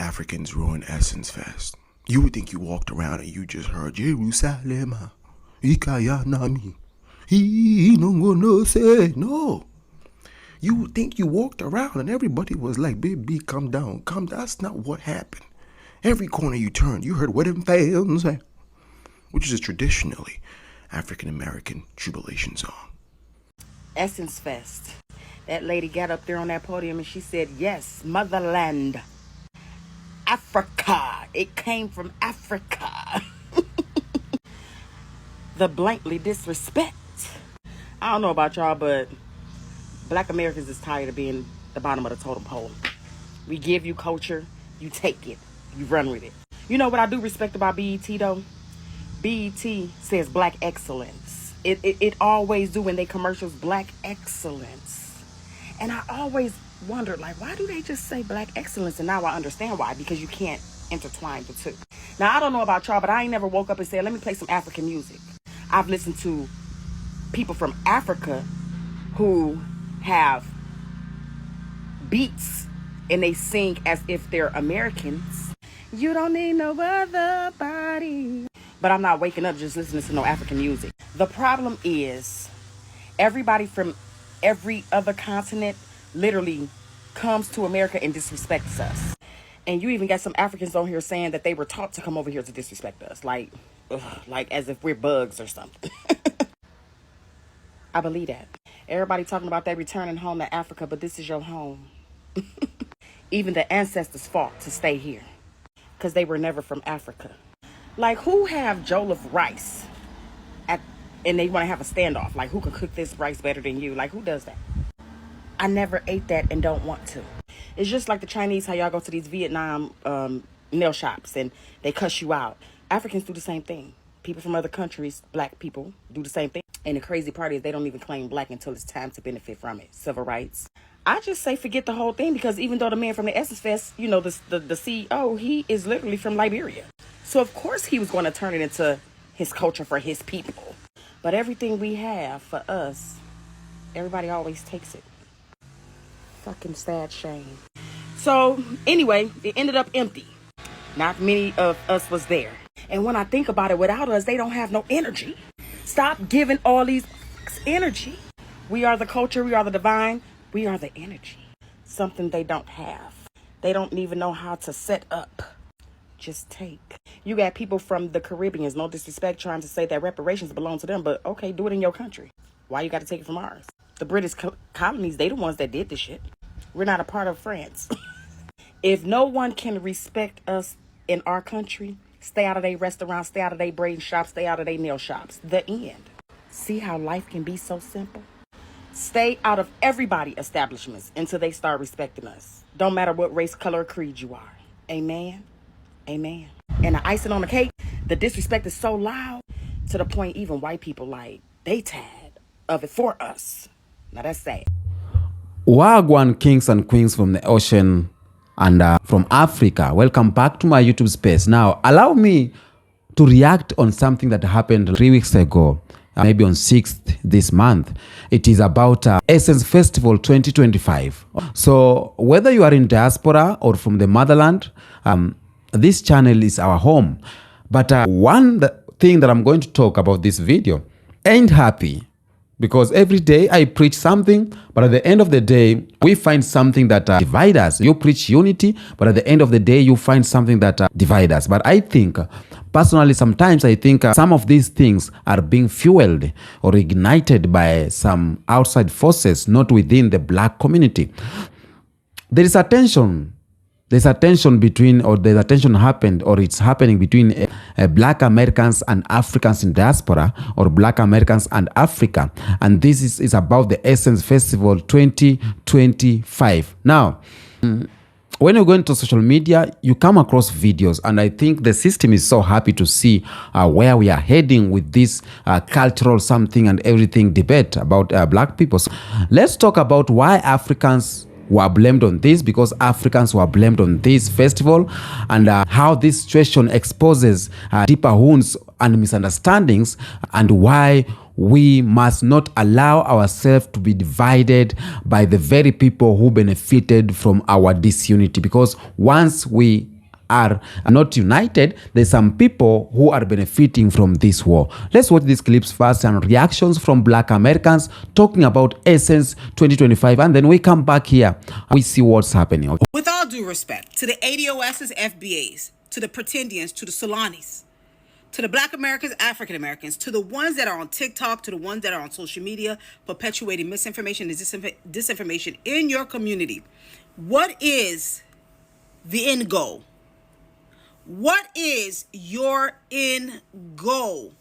Africans ruin Essence Fest. You would think you walked around and you just heard Jerusalem, Ikayanami, he no gonna say no. You would think you walked around and everybody was like, baby, come down, come down. That's not what happened. Every corner you turned, you heard what them fans say, which is a traditionally African-American jubilation song. Essence Fest. That lady got up there on that podium and she said, yes, motherland, Africa. It came from Africa. The blankly disrespect. I don't know about y'all, but Black Americans is tired of being the bottom of the totem pole. We give you culture, you take it, you run with it. You know what I do respect about BET though? BET says black excellence. It always do when they commercials, black excellence. And I always wondered, like, why do they just say black excellence? And now I understand why, because you can't intertwine the two. Now, I don't know about y'all, but I ain't never woke up and said, let me play some African music. I've listened to people from Africa who have beats and they sing as if they're Americans. You don't need no other body. But I'm not waking up just listening to no African music. The problem is everybody from every other continent literally comes to America and disrespects us. And you even got some Africans on here saying that they were taught to come over here to disrespect us. Like as if we're bugs or something. I believe that. Everybody talking about they returning home to Africa, but this is your home. Even the ancestors fought to stay here because they were never from Africa. Like, who have jollof rice and they want to have a standoff? Like, who can cook this rice better than you? Like, who does that? I never ate that and don't want to. It's just like the Chinese, how y'all go to these Vietnam nail shops and they cuss you out. Africans do the same thing. People from other countries, black people, do the same thing. And the crazy part is they don't even claim black until it's time to benefit from it. Civil rights. I just say forget the whole thing, because even though the man from the Essence Fest, you know, the CEO, he is literally from Liberia. So of course he was going to turn it into his culture for his people. But everything we have for us, everybody always takes it. Fucking sad shame. So anyway, it ended up empty. Not many of us was there. And when I think about it, without us, they don't have no energy. Stop giving all these energy. We are the culture. We are the divine. We are the energy. Something they don't have. They don't even know how to set up. Just take. You got people from the Caribbeans, no disrespect, trying to say that reparations belong to them. But okay, do it in your country. Why you got to take it from ours? The British colonies, they the ones that did this shit. We're not a part of France. If no one can respect us in our country, stay out of their restaurants, stay out of their braiding shops, stay out of their nail shops. The end. See how life can be so simple? Stay out of everybody's establishments until they start respecting us. Don't matter what race, color, or creed you are. Amen? Amen. And the icing on the cake, the disrespect is so loud to the point even white people, like, they tired of it for us. Now that's sad. Wagwan kings and queens from the ocean and from Africa, welcome back to my YouTube space. Now, allow me to react on something that happened 3 weeks ago, maybe on 6th this month. It is about Essence Festival 2025. So whether you are in diaspora or from the motherland, this channel is our home. But one thing that I'm going to talk about this video ain't happy. Because every day I preach something, but at the end of the day, we find something that divides us. You preach unity, but at the end of the day, you find something that divides us. But I think, personally, sometimes I think some of these things are being fueled or ignited by some outside forces, not within the black community. There is a tension. There's a tension between, or there's a tension happened, or it's happening between black Americans and Africans in diaspora, or black Americans and Africa. And this is about the Essence Festival 2025. Now, when you go into social media, you come across videos, and I think the system is so happy to see where we are heading with this cultural something and everything debate about black people. So let's talk about why Africans were blamed on this, because Africans were blamed on this festival, and how this situation exposes deeper wounds and misunderstandings, and why we must not allow ourselves to be divided by the very people who benefited from our disunity. Because once we are not united, there's some people who are benefiting from this war. Let's watch these clips first and reactions from Black Americans talking about Essence 2025, and then we come back here. We see what's happening. With all due respect to the ADOS's, FBAs, to the Pretendians, to the Solanis, to the Black Americans, African Americans, to the ones that are on TikTok, to the ones that are on social media, perpetuating misinformation and disinformation in your community, what is the end goal? What is your end goal?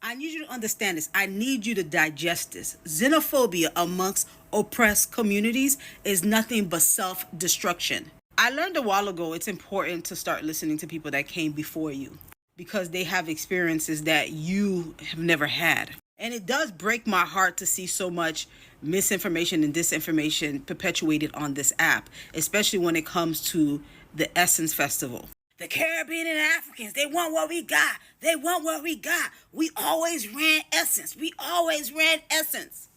I need you to understand this. I need you to digest this. Xenophobia amongst oppressed communities is nothing but self-destruction. I learned a while ago it's important to start listening to people that came before you because they have experiences that you have never had. And it does break my heart to see so much misinformation and disinformation perpetuated on this app, especially when it comes to the Essence Festival. The Caribbean and Africans, they want what we got. They want what we got. We always ran Essence. We always ran Essence.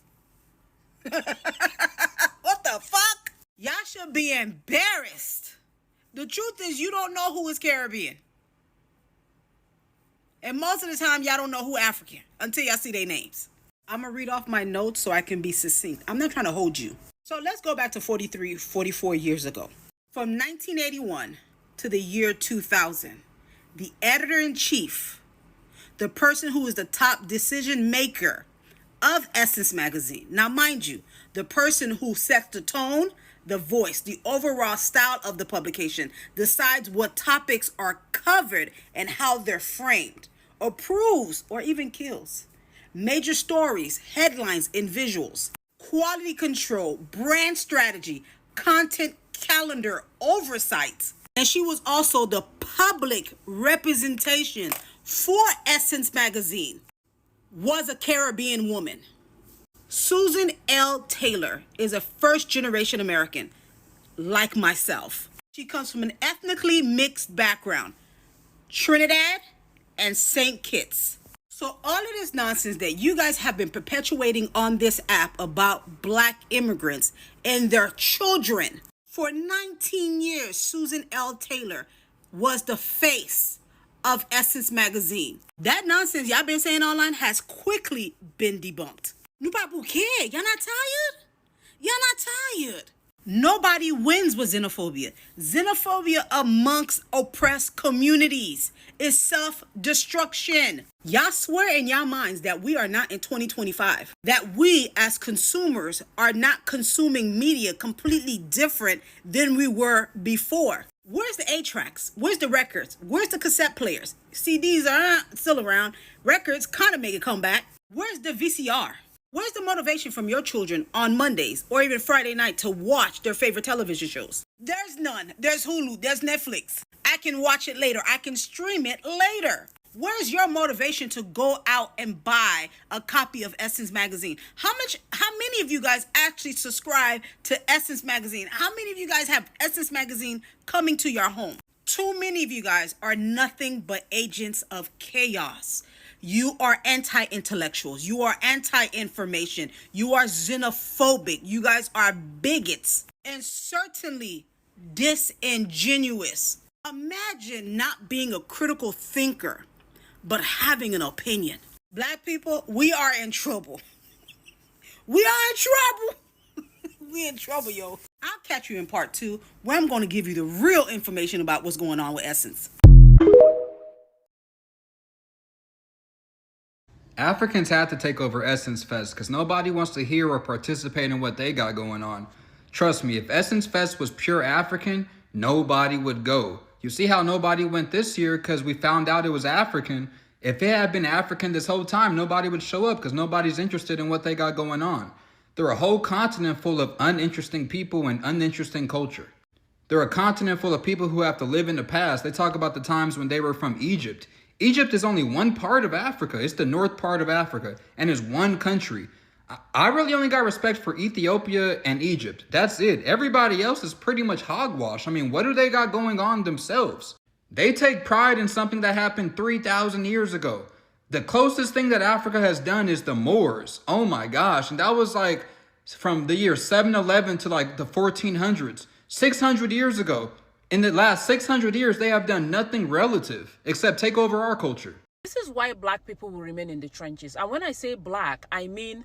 What the fuck? Y'all should be embarrassed. The truth is you don't know who is Caribbean. And most of the time, y'all don't know who African until y'all see their names. I'm going to read off my notes so I can be succinct. I'm not trying to hold you. So let's go back to 44 years ago. From 1981 to the year 2000, the editor-in-chief, the person who is the top decision maker of Essence magazine. Now, mind you, the person who sets the tone, the voice, the overall style of the publication, decides what topics are covered and how they're framed, approves or even kills major stories, headlines, and visuals, quality control, brand strategy, content calendar oversight. And she was also the public representation for Essence magazine, was a Caribbean woman. Susan L. Taylor is a first-generation American, like myself. She comes from an ethnically mixed background, Trinidad and St. Kitts. So all of this nonsense that you guys have been perpetuating on this app about Black immigrants and their children, for 19 years, Susan L. Taylor was the face of Essence magazine. That nonsense y'all been saying online has quickly been debunked. Nous pas bouquet. Y'all not tired? Y'all not tired? Nobody wins with xenophobia. Xenophobia amongst oppressed communities is self-destruction. Y'all swear in y'all minds that we are not in 2025. That we as consumers are not consuming media completely different than we were before. Where's the 8-tracks? Where's the records? Where's the cassette players? CDs are still around. Records kind of make a comeback. Where's the VCR? Where's the motivation from your children on Mondays or even Friday night to watch their favorite television shows? There's none. There's Hulu. There's Netflix. I can watch it later. I can stream it later. Where's your motivation to go out and buy a copy of Essence magazine? How many of you guys actually subscribe to Essence magazine? How many of you guys have Essence magazine coming to your home? Too many of you guys are nothing but agents of chaos. You are anti-intellectuals. You are anti-information. You are xenophobic. You guys are bigots and certainly disingenuous. Imagine not being a critical thinker, but having an opinion. Black people, we are in trouble. We are in trouble. We in trouble, yo. I'll catch you in part 2, where I'm going to give you the real information about what's going on with Essence. Africans had to take over Essence Fest because nobody wants to hear or participate in what they got going on. Trust me, if Essence Fest was pure African, nobody would go. You see how nobody went this year because we found out it was African. If it had been African this whole time, nobody would show up because nobody's interested in what they got going on. They're a whole continent full of uninteresting people and uninteresting culture. They're a continent full of people who have to live in the past. They talk about the times when they were from Egypt. Egypt is only one part of Africa. It's the north part of Africa, and it's one country. I really only got respect for Ethiopia and Egypt. That's it. Everybody else is pretty much hogwash. I mean, what do they got going on themselves? They take pride in something that happened 3,000 years ago. The closest thing that Africa has done is the Moors. Oh my gosh. And that was like from the year 711 to like the 1400s. 600 years ago. In the last 600 years, they have done nothing relative except take over our culture. This is why black people will remain in the trenches. And when I say black, I mean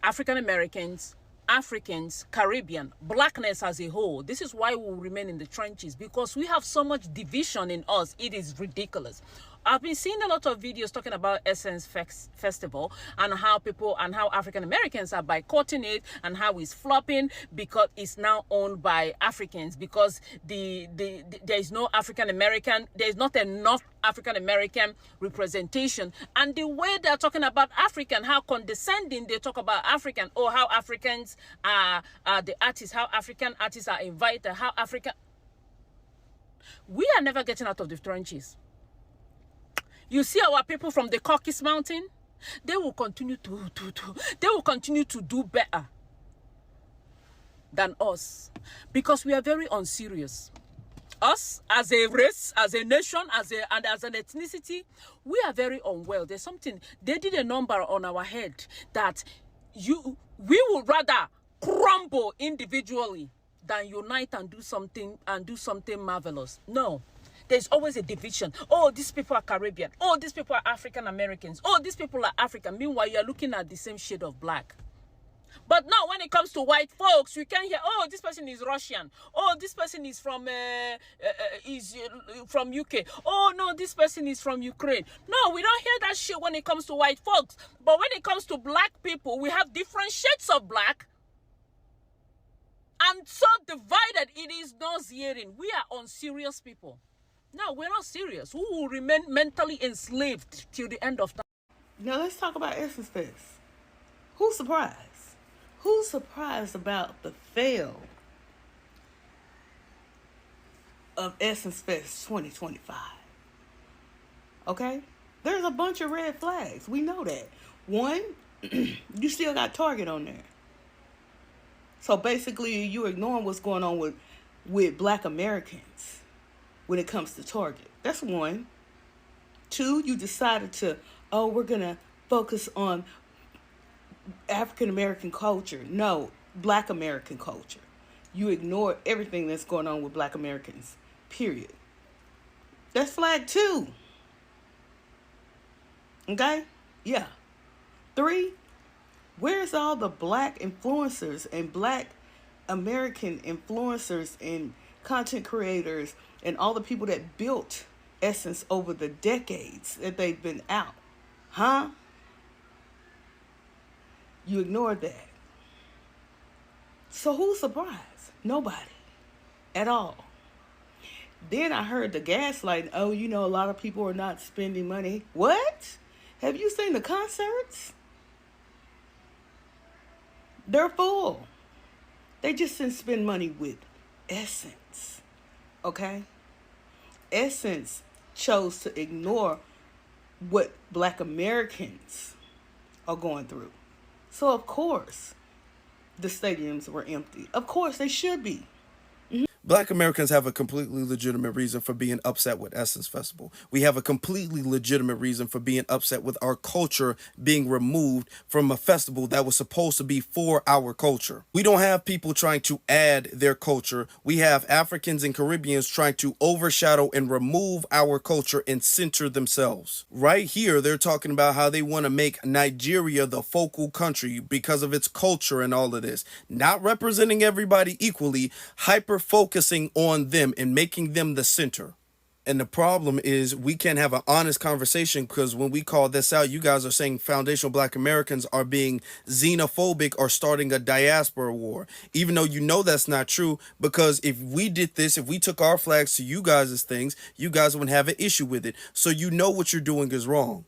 African Americans, Africans, Caribbean, blackness as a whole. This is why we will remain in the trenches, because we have so much division in us. It is ridiculous. I've been seeing a lot of videos talking about Essence Festival and how people and how African Americans are boycotting it and how it's flopping because it's now owned by Africans, because there is no African American, there is not enough African American representation. And the way they're talking about African, how condescending they talk about African, or how Africans are the artists, how African artists are invited, how African. We are never getting out of the trenches. You see our people from the Caucasus Mountain, they will continue to do better than us, because we are very unserious. Us as a race, as a nation, as an ethnicity, we are very unwell. There's something, they did a number on our head that we would rather crumble individually than unite and do something marvelous. No. There's always a division. Oh, these people are Caribbean. Oh, these people are African Americans. Oh, these people are African. Meanwhile, you're looking at the same shade of black. But now, when it comes to white folks, we can hear, oh, this person is Russian. Oh, this person is from UK. Oh, no, this person is from Ukraine. No, we don't hear that shit when it comes to white folks. But when it comes to black people, we have different shades of black. And so divided, it is nauseating. We are unserious people. No, we're not serious. We will remain mentally enslaved till the end of time. Now let's talk about Essence Fest. Who's surprised? Who's surprised about the fail of Essence Fest 2025? Okay? There's a bunch of red flags. We know that. One, you still got Target on there. So basically, you're ignoring what's going on with Black Americans when it comes to Target. That's one. Two, you decided we're going to focus on African American culture. No, Black American culture. You ignore everything that's going on with Black Americans, period. That's flag 2. Okay? Yeah. 3, where's all the Black influencers and Black American influencers and content creators and all the people that built Essence over the decades that they've been out? Huh? You ignored that. So who's surprised? Nobody. At all. Then I heard the gaslighting. Oh, a lot of people are not spending money. What? Have you seen the concerts? They're full. They just didn't spend money with Essence. Okay? Essence chose to ignore what Black Americans are going through. So, of course, the stadiums were empty. Of course, they should be. Black Americans have a completely legitimate reason for being upset with Essence Festival. We have a completely legitimate reason for being upset with our culture being removed from a festival that was supposed to be for our culture. We don't have people trying to add their culture. We have Africans and Caribbeans trying to overshadow and remove our culture and center themselves. Right here, they're talking about how they want to make Nigeria the focal country because of its culture and all of this. Not representing everybody equally, hyper-focusing on them and making them the center. And the problem is we can't have an honest conversation, because when we call this out, you guys are saying foundational Black Americans are being xenophobic or starting a diaspora war, even though that's not true, because if we did this, if we took our flags to you guys' things, you guys wouldn't have an issue with it. So what you're doing is wrong.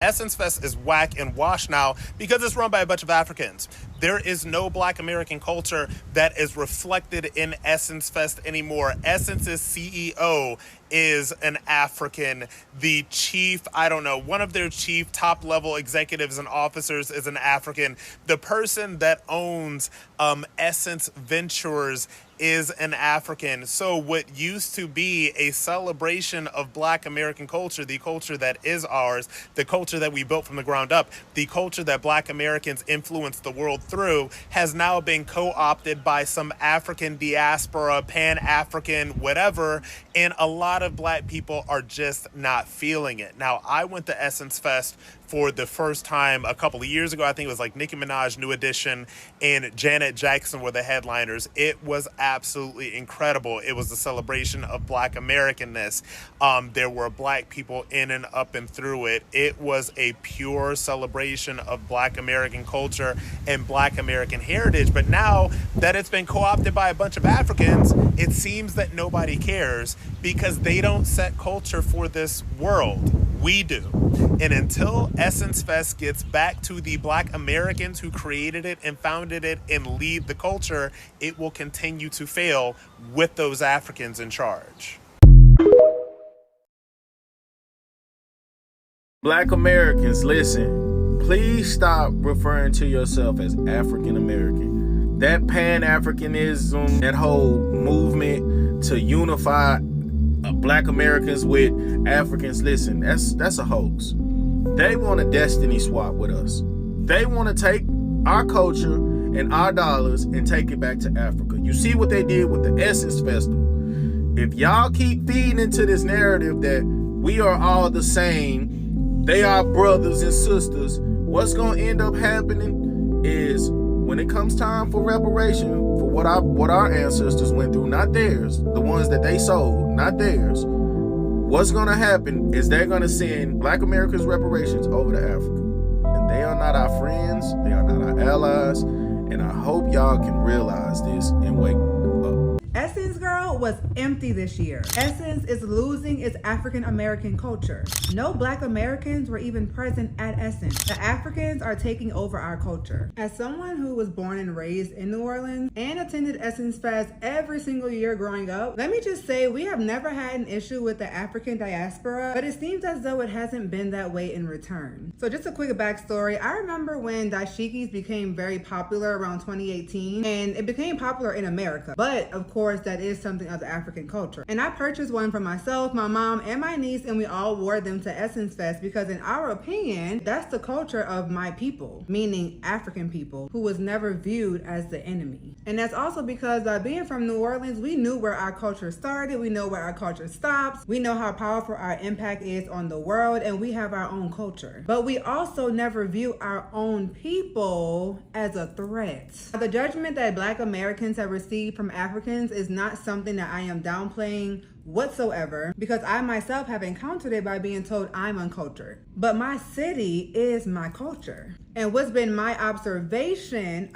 Essence Fest is whack and wash now because it's run by a bunch of Africans. There is no Black American culture that is reflected in Essence Fest anymore. Essence's CEO is an African. The chief, one of their chief top level executives and officers is an African. The person that owns Essence Ventures is an African. So what used to be a celebration of Black American culture, the culture that is ours, the culture that we built from the ground up, the culture that Black Americans influenced the world through, has now been co-opted by some African diaspora, Pan-African, whatever, and a lot of Black people are just not feeling it. Now, I went to Essence Fest for the first time a couple of years ago. I think it was like Nicki Minaj, New Edition, and Janet Jackson were the headliners. It was absolutely incredible. It was a celebration of Black Americanness. There were Black people in and up and through it. It was a pure celebration of Black American culture and Black American heritage. But now that it's been co-opted by a bunch of Africans, it seems that nobody cares because they don't set culture for this world. We do. And until Essence Fest gets back to the Black Americans who created it and founded it and lead the culture, it will continue to fail with those Africans in charge. Black Americans, listen, please stop referring to yourself as African American. That Pan-Africanism, that whole movement to unify Black Americans with Africans, listen, that's a hoax. They want a destiny swap with us. They want to take our culture and our dollars and take it back to Africa. You see what they did with the Essence Festival. If y'all keep feeding into this narrative that we are all the same, they are brothers and sisters, what's going to end up happening is when it comes time for reparation for what our ancestors went through, not theirs, the ones that they sold, not theirs, what's going to happen is they're going to send Black Americans reparations over to Africa. And they are not our friends, they are not our allies, and I hope y'all can realize this and wake up. Essence Girl was empty this year. Essence is losing its African American culture. No Black Americans were even present at Essence. The Africans are taking over our culture. As someone who was born and raised in New Orleans and attended Essence Fest every single year growing up, let me just say we have never had an issue with the African diaspora, but it seems as though it hasn't been that way in return. So just a quick backstory. I remember when dashikis became very popular around 2018, and it became popular in America, but of course that is something of the African culture. And I purchased one for myself, my mom, and my niece, and we all wore them to Essence Fest because in our opinion, that's the culture of my people, meaning African people, who was never viewed as the enemy. And that's also because being from New Orleans, we knew where our culture started, we know where our culture stops, we know how powerful our impact is on the world, and we have our own culture. But we also never view our own people as a threat. The judgment that Black Americans have received from Africans is not something that I am downplaying whatsoever, because I myself have encountered it by being told I'm uncultured. But my city is my culture. And what's been my observation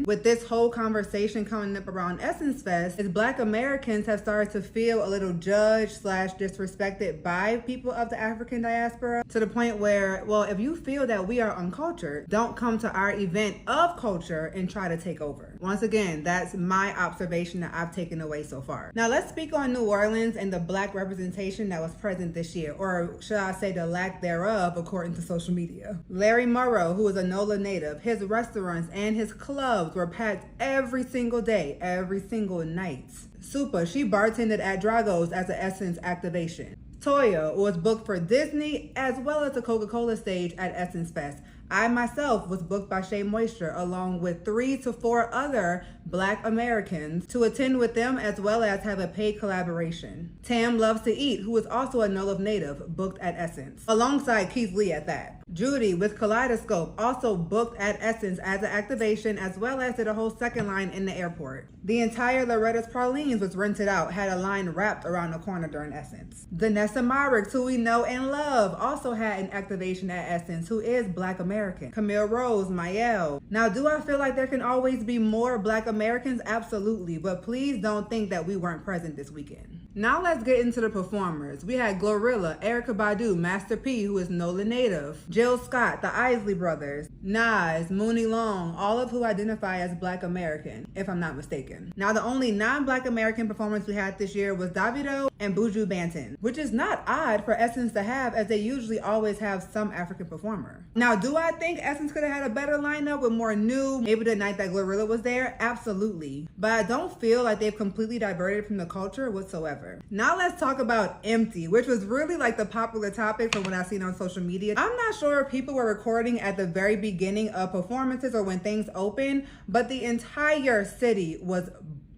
with this whole conversation coming up around Essence Fest is Black Americans have started to feel a little judged / disrespected by people of the African diaspora, to the point where, well, if you feel that we are uncultured, don't come to our event of culture and try to take over. Once again, that's my observation that I've taken away so far. Now let's speak on New Orleans and the Black representation that was present this year, or should I say the lack thereof, according to social media. Larry Murrow, who is a NOLA native, his restaurants and his clubs were packed every single day, every single night. Supa, she bartended at Drago's as an Essence activation. Toya was booked for Disney as well as the Coca-Cola stage at Essence Fest. I myself was booked by Shea Moisture along with 3 to 4 other Black Americans to attend with them as well as have a paid collaboration. Tam Loves to Eat, who is also a NOLA native, booked at Essence, alongside Keith Lee at that. Judy with Kaleidoscope also booked at Essence as an activation as well as did a whole second line in the airport. The entire Loretta's Pralines was rented out, had a line wrapped around the corner during Essence. Vanessa Marix, who we know and love, also had an activation at Essence, who is Black American. Camille Rose, Mayel. Now, do I feel like there can always be more Black Americans? Absolutely, but please don't think that we weren't present this weekend. Now let's get into the performers. We had Glorilla, Erykah Badu, Master P, who is Nola native, Jill Scott, the Isley Brothers, Nas, Mooney Long, all of who identify as Black American, if I'm not mistaken. Now the only non-Black American performance we had this year was Davido and Buju Banton, which is not odd for Essence to have, as they usually always have some African performer. Now, do I think Essence could have had a better lineup with more new, maybe the night that Glorilla was there? Absolutely. But I don't feel like they've completely diverted from the culture whatsoever. Now let's talk about Empty, which was really like the popular topic from what I've seen on social media. I'm not sure if people were recording at the very beginning of performances or when things open, but the entire city was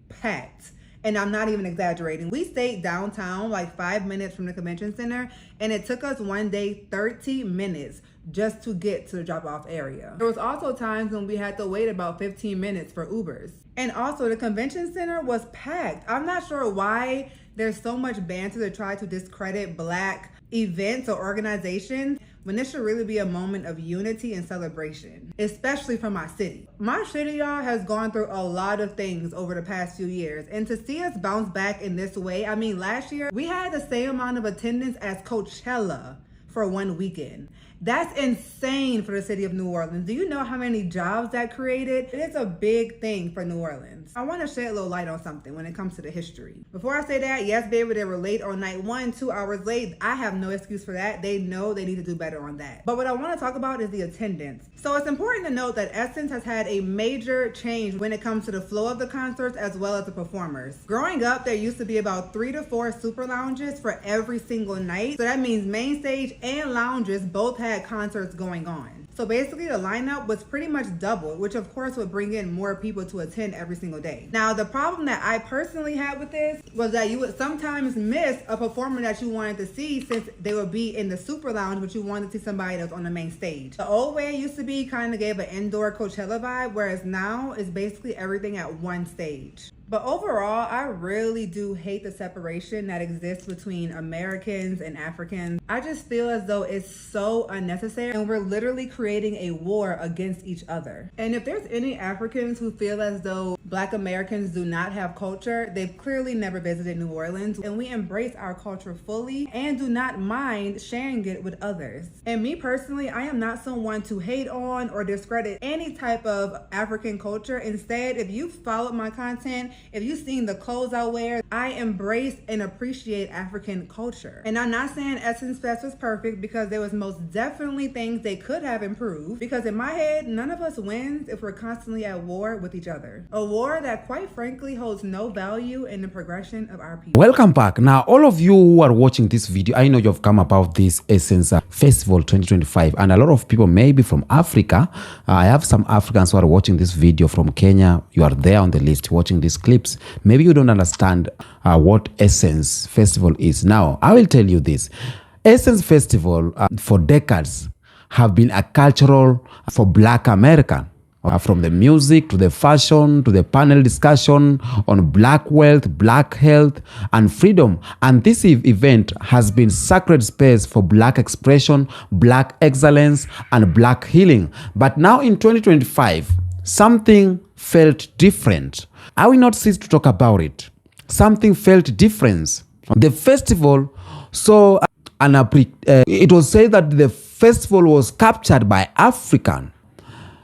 packed. And I'm not even exaggerating. We stayed downtown like 5 minutes from the convention center, and it took us one day 30 minutes just to get to the drop-off area. There was also times when we had to wait about 15 minutes for Ubers. And also the convention center was packed. I'm not sure why there's so much banter to try to discredit Black events or organizations when this should really be a moment of unity and celebration, especially for my city. My city, y'all, has gone through a lot of things over the past few years, and to see us bounce back in this way, I mean, last year we had the same amount of attendance as Coachella for one weekend. That's insane for the city of New Orleans. Do you know how many jobs that created? It is a big thing for New Orleans. I want to shed a little light on something when it comes to the history. Before I say that, yes, baby, they were late on night 1, 2 hours late. I have no excuse for that. They know they need to do better on that. But what I want to talk about is the attendance. So it's important to note that Essence has had a major change when it comes to the flow of the concerts as well as the performers. Growing up, there used to be about 3 to 4 super lounges for every single night. So that means main stage and lounges both had concerts going on. So basically the lineup was pretty much doubled, which of course would bring in more people to attend every single day. Now the problem that I personally had with this was that you would sometimes miss a performer that you wanted to see since they would be in the super lounge, but you wanted to see somebody that's on the main stage. The old way it used to be kind of gave an indoor Coachella vibe, whereas now it's basically everything at one stage. But overall, I really do hate the separation that exists between Americans and Africans. I just feel as though it's so unnecessary and we're literally creating a war against each other. And if there's any Africans who feel as though Black Americans do not have culture, they've clearly never visited New Orleans, and we embrace our culture fully and do not mind sharing it with others. And me personally, I am not someone to hate on or discredit any type of African culture. Instead, if you followed my content, if you've seen the clothes I wear, I embrace and appreciate African culture. And I'm not saying Essence Fest was perfect, because there was most definitely things they could have improved, because in my head, none of us wins if we're constantly at war with each other. A war that quite frankly holds no value in the progression of our people. Welcome back. Now, all of you who are watching this video, I know you've come about this Essence Festival 2025, and a lot of people may be from Africa. I have some Africans who are watching this video from Kenya. You are there on the list watching these clips. Maybe you don't understand what Essence Festival is. Now, I will tell you this. Essence Festival for decades have been a cultural for Black American. From the music to the fashion to the panel discussion on Black wealth, Black health, and freedom. And this event has been sacred space for Black expression, Black excellence, and Black healing. But now in 2025, something felt different. I will not cease to talk about it. Something felt different. The festival saw it was said that the festival was captured by African,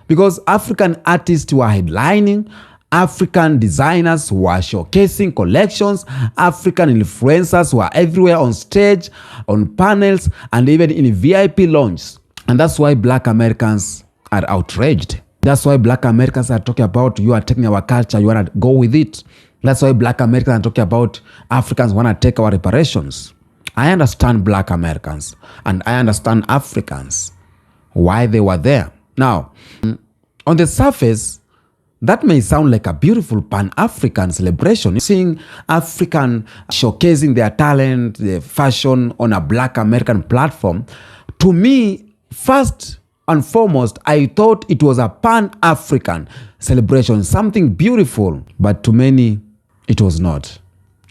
because African artists were headlining, African designers were showcasing collections, African influencers were everywhere on stage, on panels, and even in VIP lounges. And that's why Black Americans are outraged. That's why Black Americans are talking about, you are taking our culture, you want to go with it. That's why Black Americans are talking about Africans want to take our reparations. I understand Black Americans and I understand Africans, why they were there. Now, on the surface, that may sound like a beautiful Pan-African celebration, seeing African showcasing their talent, their fashion on a Black American platform. To me, first and foremost, I thought it was a Pan-African celebration, something beautiful, but to many, it was not.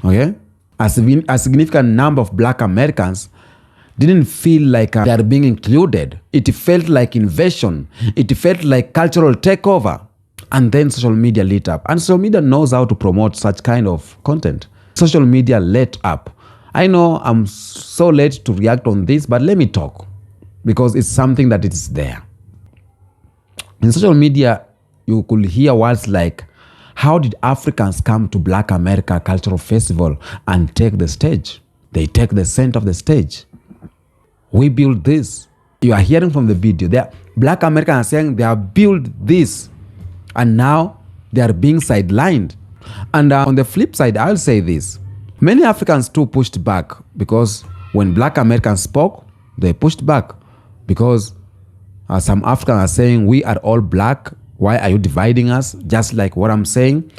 Okay? A significant number of Black Americans didn't feel like they are being included. It felt like invasion. It felt like cultural takeover. And then social media lit up. And social media knows how to promote such kind of content. social media let up. I know I'm so late to react on this, but let me talk because it's something that is there. In social media, you could hear words like, how did Africans come to Black America Cultural Festival and take the stage? They take the center of the stage. We built this. You are hearing from the video. Black Americans are saying they have built this and now they are being sidelined. And on the flip side, I'll say this. Many Africans too pushed back because when Black Americans spoke, they pushed back because some Africans are saying we are all black. Why are you dividing us? Just like what I'm saying.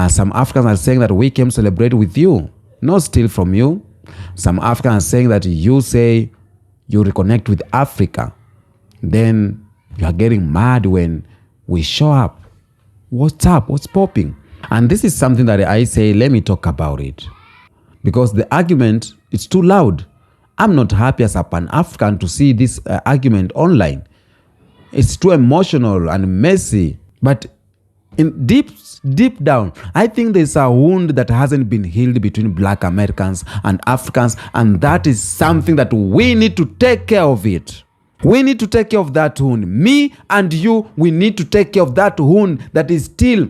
Some Africans are saying that we came to celebrate with you, not steal from you. Some Africans are saying that you say you reconnect with Africa. Then you are getting mad when we show up. What's up? What's popping? And this is something that I say, let me talk about it. Because the argument, it's too loud. I'm not happy as a Pan-African to see this argument online. It's too emotional and messy. But in deep down, I think there's a wound that hasn't been healed between Black Americans and Africans. And that is something that we need to take care of it. We need to take care of that wound. Me and you, we need to take care of that wound that is still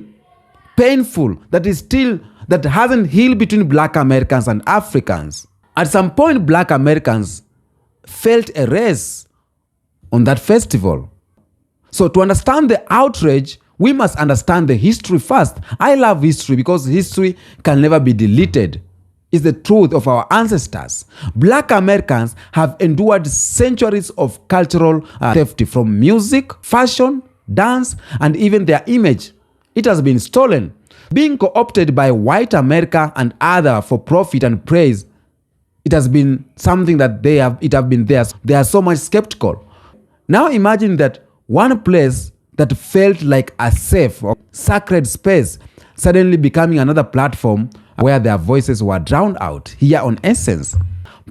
painful, that hasn't healed between Black Americans and Africans. At some point, Black Americans felt a race on that festival. So to understand the outrage, we must understand the history first. I love history because history can never be deleted. It's the truth of our ancestors. Black Americans have endured centuries of cultural theft from music, fashion, dance, and even their image. It has been stolen, being co-opted by white America and other for profit and praise. It has been something that they have been there. They are so much skeptical. Now imagine that one place that felt like a safe or sacred space suddenly becoming another platform where their voices were drowned out here on Essence.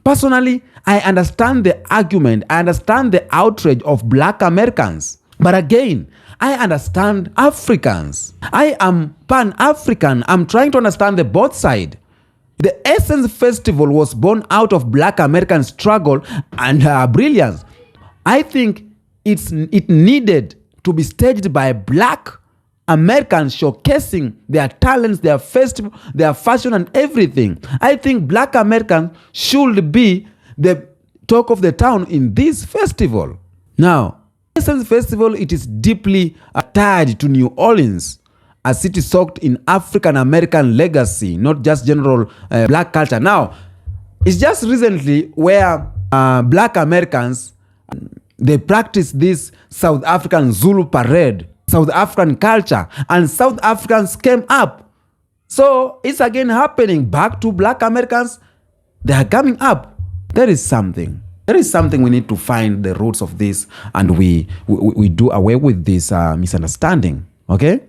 Personally, I understand the argument. I understand the outrage of Black Americans. But again, I understand Africans. I am Pan-African. I'm trying to understand the both sides. The Essence Festival was born out of Black American struggle and brilliance. I think it needed to be staged by Black Americans showcasing their talents, their festival, their fashion and everything. I think Black Americans should be the talk of the town in this festival. Now, Essence Festival, it is deeply tied to New Orleans, a city soaked in African American legacy, not just general Black culture. Now, it's just recently where Black Americans, they practice this South African Zulu parade, South African culture, and South Africans came up. So it's again happening back to Black Americans. They are coming up. There is something we need to find the roots of this, and we do away with this misunderstanding. Okay?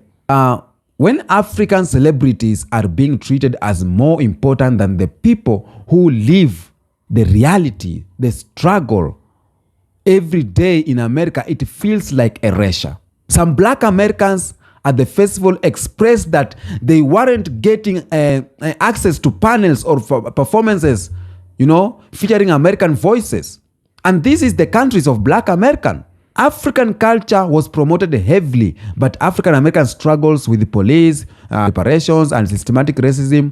When African celebrities are being treated as more important than the people who live the reality, the struggle, every day in America, it feels like erasure. Some Black Americans at the festival expressed that they weren't getting access to panels or performances, featuring American voices. And this is the countries of Black American. African culture was promoted heavily, but African American struggles with the police, reparations, and systematic racism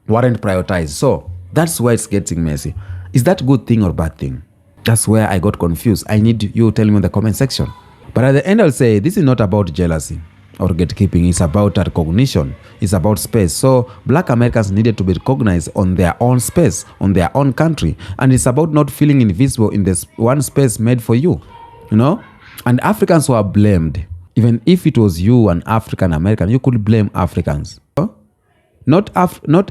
weren't prioritized. So that's why it's getting messy. Is that a good thing or bad thing? That's where I got confused. I need you to tell me in the comment section. But at the end, I'll say this is not about jealousy or gatekeeping. It's about recognition. It's about space. So Black Americans needed to be recognized on their own space, on their own country. And it's about not feeling invisible in this one space made for you, And Africans were blamed. Even if it was you, an African American, you could blame Africans. Not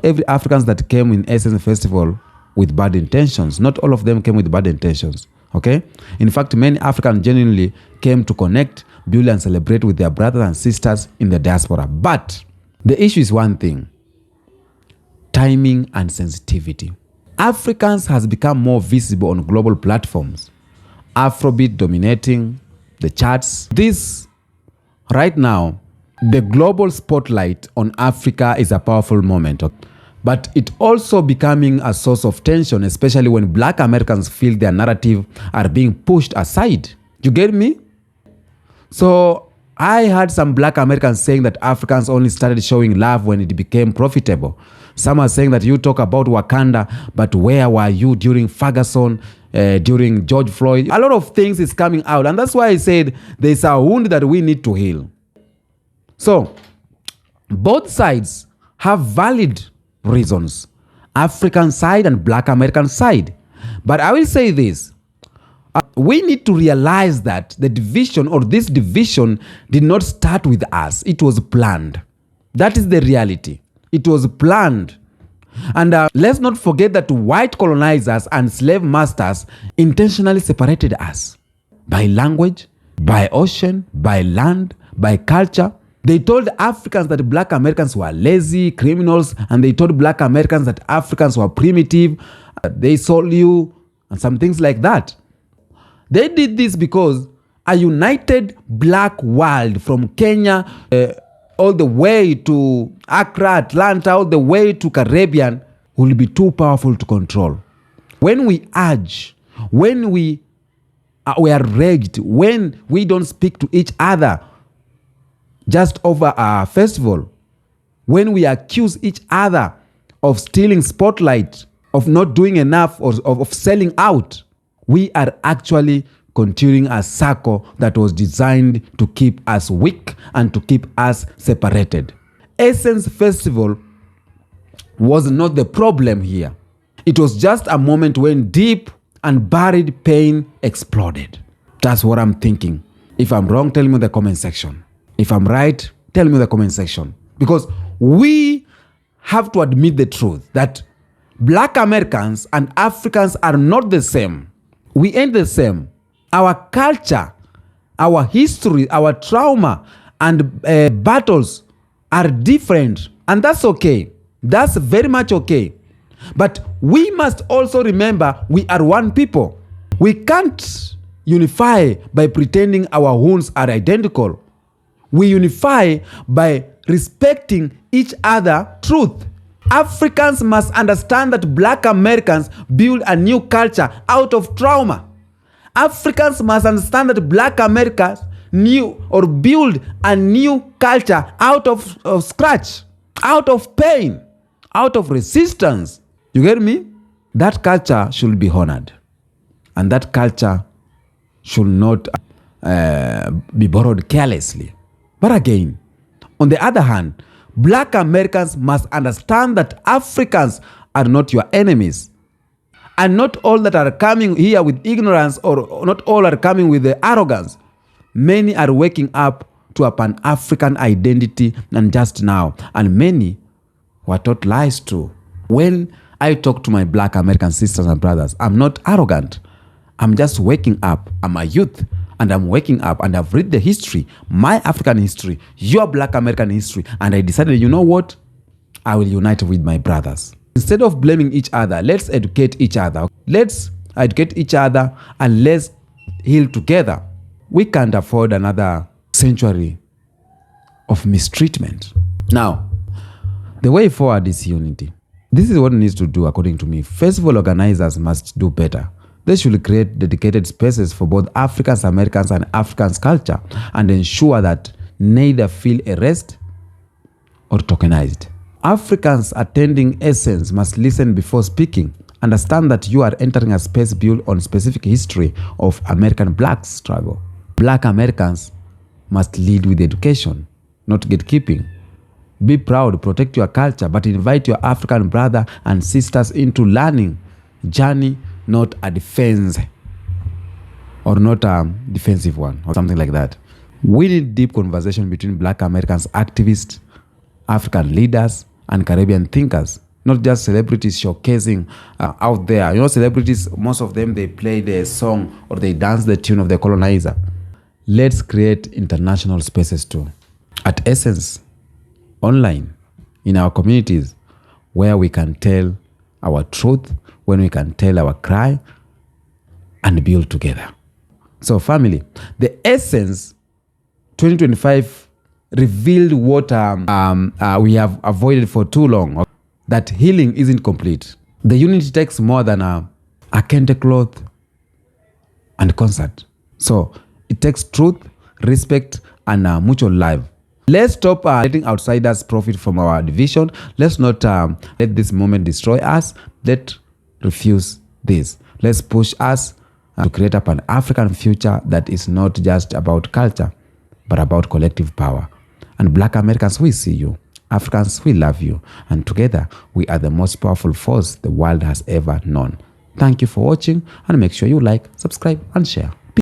every Africans that came in Essence Festival with bad intentions. Not all of them came with bad intentions. Okay? In fact, many Africans genuinely came to connect, build, and celebrate with their brothers and sisters in the diaspora. But the issue is one thing: timing and sensitivity. Africans has become more visible on global platforms. Afrobeat dominating the charts. This, right now, the global spotlight on Africa is a powerful moment. but it also becoming a source of tension, especially when Black Americans feel their narrative are being pushed aside. You get me? So I heard some Black Americans saying that Africans only started showing love when it became profitable. Some are saying that you talk about Wakanda, but where were you during Ferguson, during George Floyd? A lot of things is coming out, and that's why I said there's a wound that we need to heal. So both sides have valid reasons, African side and Black American side. But I will say this, we need to realize that the division or this division did not start with us. It was planned. That is the reality. It was planned. And let's not forget that white colonizers and slave masters intentionally separated us by language, by ocean, by land, by culture. They told Africans that Black Americans were lazy, criminals, and they told Black Americans that Africans were primitive, they sold you, and some things like that. They did this because a united Black world from Kenya all the way to Accra, Atlanta, all the way to Caribbean will be too powerful to control. When we urge, when we are raged, when we don't speak to each other, just over a festival, when we accuse each other of stealing spotlight, of not doing enough, or of selling out, we are actually continuing a circle that was designed to keep us weak and to keep us separated. Essence Festival was not the problem here. It was just a moment when deep and buried pain exploded. That's what I'm thinking. If I'm wrong, tell me in the comment section. If I'm right, tell me in the comment section. Because we have to admit the truth that Black Americans and Africans are not the same. We ain't the same. Our culture, our history, our trauma, and battles are different. And that's okay. That's very much okay. But we must also remember we are one people. We can't unify by pretending our wounds are identical. We unify by respecting each other's truth. Africans must understand that Black Americans build a new culture out of trauma. Africans must understand that Black Americans build a new culture out of scratch, out of pain, out of resistance. You get me? That culture should be honored. And that culture should not be borrowed carelessly. But again, on the other hand, Black Americans must understand that Africans are not your enemies. And not all that are coming here with ignorance, or not all are coming with the arrogance. Many are waking up to a Pan-African identity and just now. And many were taught lies too. When I talk to my Black American sisters and brothers, I'm not arrogant. I'm just waking up. I'm a youth. And I'm waking up and I've read the history, my African history, your Black American history, and I decided, you know what? I will unite with my brothers. Instead of blaming each other, let's educate each other. Let's educate each other and let's heal together. We can't afford another century of mistreatment. Now, the way forward is unity. This is what needs to do according to me. Festival organizers must do better. They should create dedicated spaces for both Africans, Americans, and Africans culture and ensure that neither feel erased or tokenized. Africans attending Essence must listen before speaking. Understand that you are entering a space built on specific history of American Black struggle. Black Americans must lead with education, not gatekeeping. Be proud, protect your culture, but invite your African brother and sisters into learning journey, not a defense or not a defensive one or something like that. We need deep conversation between Black Americans, activists, African leaders, and Caribbean thinkers, not just celebrities showcasing out there. You know, celebrities, most of them, they play their song or they dance the tune of the colonizer. Let's create international spaces too. At Essence, online, in our communities, where we can tell our truth, when we can tell our cry and build together. So family, the Essence 2025 revealed what we have avoided for too long. that healing isn't complete. The unity takes more than a kente cloth and concert. So it takes truth, respect, and mutual love. Let's stop letting outsiders profit from our division. Let's not let this moment destroy us. Let's refuse this. Let's push us to create a Pan-African future that is not just about culture, but about collective power. And Black Americans, we see you. Africans, we love you. And together, we are the most powerful force the world has ever known. Thank you for watching, and make sure you like, subscribe, and share.